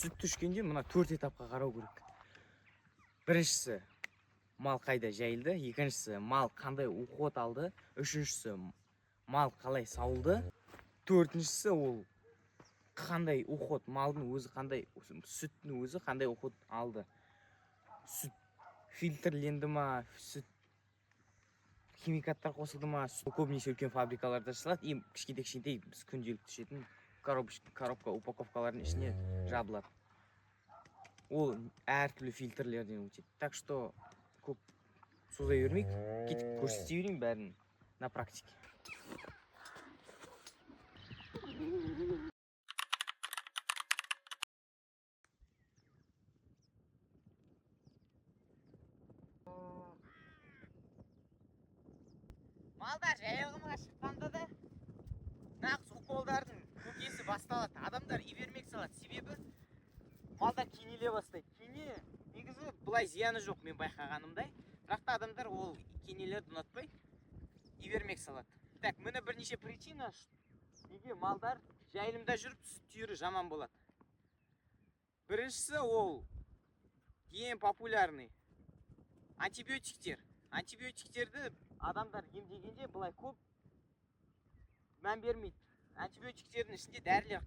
Сүт түшкенде мына 4 этапқа қарау керек. Біріншісі, мал қайда жайылды, екіншісі, мал қандай уход алды, үшіншісі, мал қалай сауылды, төртіншісі, ол қандай уход, малдың өзі қандай, сүттің өзі қандай уход алды. Сүт фильтрленді ма, сүт химикаттар қосылды ма, көбінесе үлкен фабрикаларда жасалады. Кішкентай біз күнделікті ішетін коробка упаковкалардың ішіне жабылады. Ол әртүрлі фильтрлерден өтеді. Так что көп созай бермейік, кетіп көрсете берейін бәрін на практике. Малдар жайылымға шыққанда да нағыз уколдардың көкесі басталады. Адамдар ивермек салады. Себебі малдар кенеле бастайды. Кене негізі бұлай зияны жоқ, мен байқағанымдай. Бірақ та адамдар ол кенелерді ұнатпай ивермек салады. Так, міне бірнеше причина, неге малдар жайылымда жүріп сүт түйірі жаман болады. Біріншісі ол ең популярный антибиотиктер. Антибиотиктерді адамдар емдегенде бұлай көп мән бермейді. Антибиотиктердің ішінде дәрілер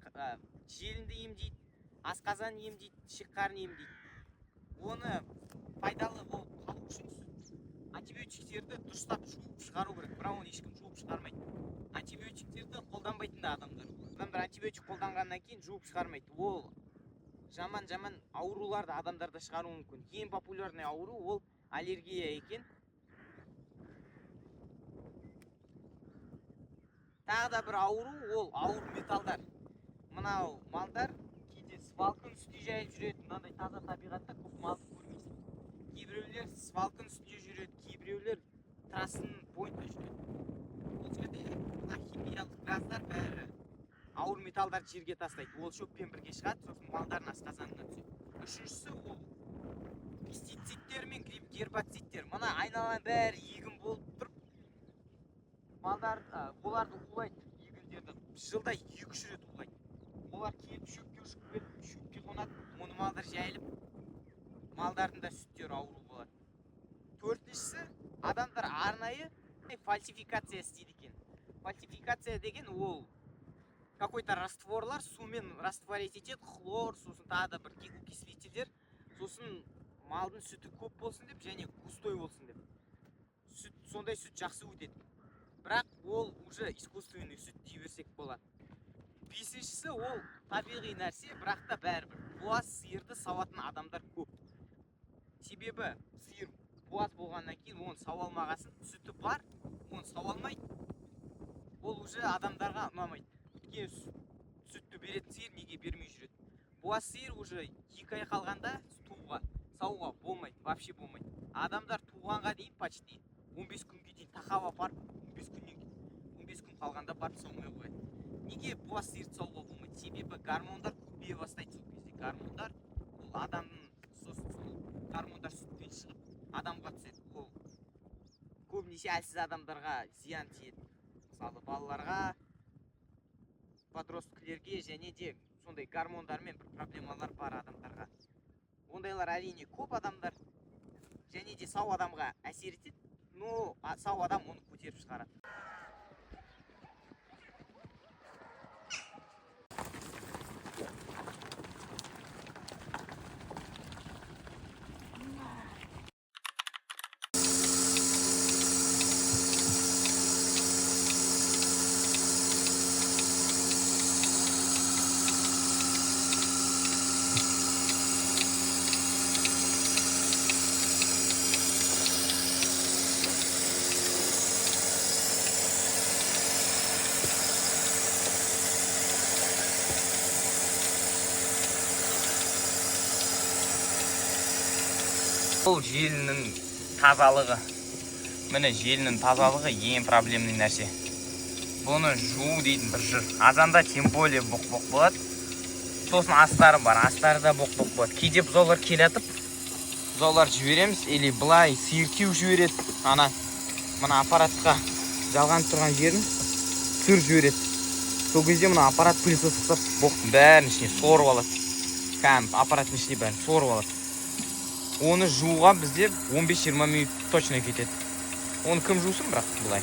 желінді емдейді, асқазан емдейді, ішек-қарын емдейді. Оны пайдалы болып қалу үшін антибиотиктерді дұрыстап жуып шығару керек. Бірақ оны ешкім жуып шығармайды. Антибиотиктерді қолданбайтын да адамдар. Адамдар антибиотик қолданғаннан кейін жуып шығармайды. Ол жаман ауруларды адамдарда шығару мүмкін. Ең популярный ауру ол аллергия екен. Тағы да бір ауру, ол ауыр металдар. Мынау малдар кейде свалканың үстінде жайылып жүреді, мынандай таза табиғатта көп малды көрмейсің. Кейбіреулер свалканың үстінде жүреді, кейбіреулер трассаның бойында жүреді. Ол жерде химиялық газдар бәрі ауыр металдарды жерге тастайды. Ол шөппен бірге шығады, сосын малдардың асқазанына түседі. Үшіншісі ол пестицидтер мен гербицидтер. Мына айналаның бәрі егін болып тұрып, малдар оларды улайды, егіндерді жылда 2-3 рет улайды. Олар келіп шөпке ұшып келіп, шөпке қонады, оны малдар жайылып, малдардың да сүттері ауру болады. Төртіншісі, адамдар арнайы фальсификация істейді екен. Фальсификация деген ол какой-то растворлар сумен растворить етеді, хлор, сосын тағы да бір окислителдер, сосын малдың сүті көп болсын деп, және густой болсын деп. Сондай сүт жақсы өтеді. Бірақ ол уже искусственный сүт дей берсек болады. Бесіншісі ол табиғи нәрсе, бірақ та бәрібір. Буаз сиырды сауатын адамдар көп. Себебі сиыр буаз болғаннан кейін оны сауалмағасын, сүті бар, оны сауалмайды. Ол уже адамдарға ұнамайды. Өйткені сүтті беретін сиыр неге бермей жүреді. Буаз сиыр уже 2 ай қалғанда сауға болмайды, вообще болмайды. Адамдар туғанға дейін почти 15 күнге дейін тақап апарып, 15 күн қалғанда барып саумай қояды. Неге буаз сиырды сауға болмайды? Себебі гормондар көбейе бастайды сол кезде. Гормондар ол адамның сосын гормондар сүттен шығып, адамға түседі. Ол көбінесе әлсіз адамдарға зиян тиеді. Мысалы, балаларға, подросткілерге және де сондай гормондармен бір проблемалар бар адамдарға. Ондайлар әрине көп адамдар және де сау адамға әсер етеді. Но сау адам оны көтеріп шығарады. Бұл желінің тазалығы. Міне желінің тазалығы ең проблемный нәрсе. Бұны жуу дейтін бір жүр. Азанда тем более боқ-боқ болады. Сосын астары бар. Астары да боқ-боқ болады. Кейде бұзаулар келетіп, бұзаулар жібереміз, или былай сиыр теуіп жібереді. Мына аппаратқа жалғанып тұрған жерін сыр жібереді. Сол кезде мына аппарат пылесос ұстап боқтың бәрін ішіне сорып алады. кәм аппаратный бәрін сорып алады. Оны жууға бізде 15-20 минут точно кетеді. Оны кім жусын, бірақ бұлай.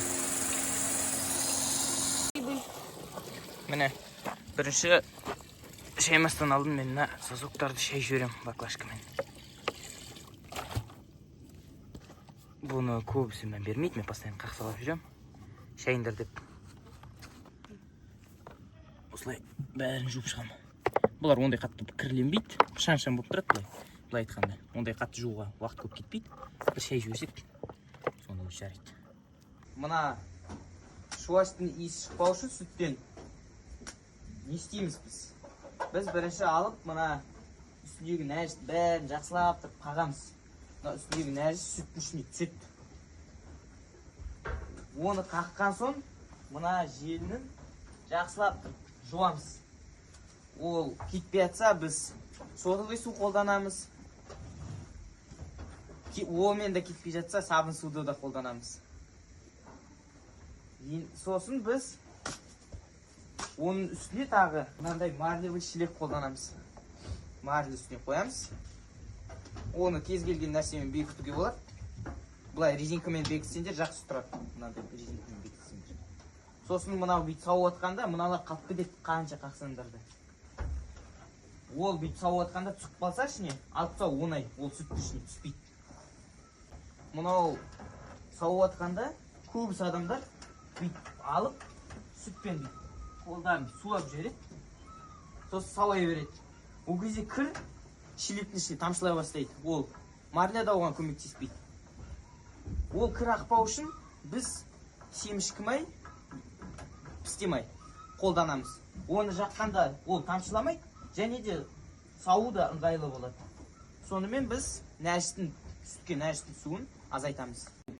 Міне, бірінші шаймастан алдым, мен сазоктарды шай жөрем баклашкамен. Бұны көбісі мен бермейді, мен постоянно қақсалап жүрем. Шайындар деп. Осылай бәрін жуып шығам. Бұлар ондай қатты кірленбейді, шан-шан болып тұрады бұлай айтқанда. Ондай қатты жууға уақыт көп кетпейді. Бір шай жөсек, сонда өз жарайды. Мына шуаштың иісі шықпау үшін сүттен не істейміз біз? Біз бірінші алып, мына үстіндегі нәжісті бәрін жақсылап тұрып қағамыз. Мына үстіндегі нәжіс сүттің ішіне түседі. Оны қаққан соң, мына желінің жақсылап жуамыз. Ол кетпей атса, біз содовый су қолданамыз. Олмен де кетпей жатса, сабын суды да қолданамыз. Сосын біз оның үстіне тағы мынандай марлевый шелек қолданамыз. Марлы үстіне қоямыз. Оны кез келген нәрсемен бекітуге болады. Бұлай резинкамен бекітсеңдер жақсы тұрады. Мынандай резинкамен бекітсеңдер. Сосын мынау бүйтіп сауып атқанда, мыналар қалып кетеді қанша қақсаңдарды. Ол бүйтіп сауып атқанда түсіп қалса ішіне, алып тастау оңай, ол сүттің ішіне түспейді. Мынау сауып атқанда көбісі адамдар бүйтіп алып, сүтпен бүйтіп қолдарын сулап жібереді. Сосын сауай береді. Ол кезде кір шелектің ішіне тамшылай бастайды. Ол марля да оған көмектеспейді. Ол кір ақпау үшін біз семішкі май, пісте май қолданамыз. Оны жаққанда ол тамшыламайды, және де сауы да ыңғайлы болады. Сонымен біз сүтке нәжістің суын азайтамыз.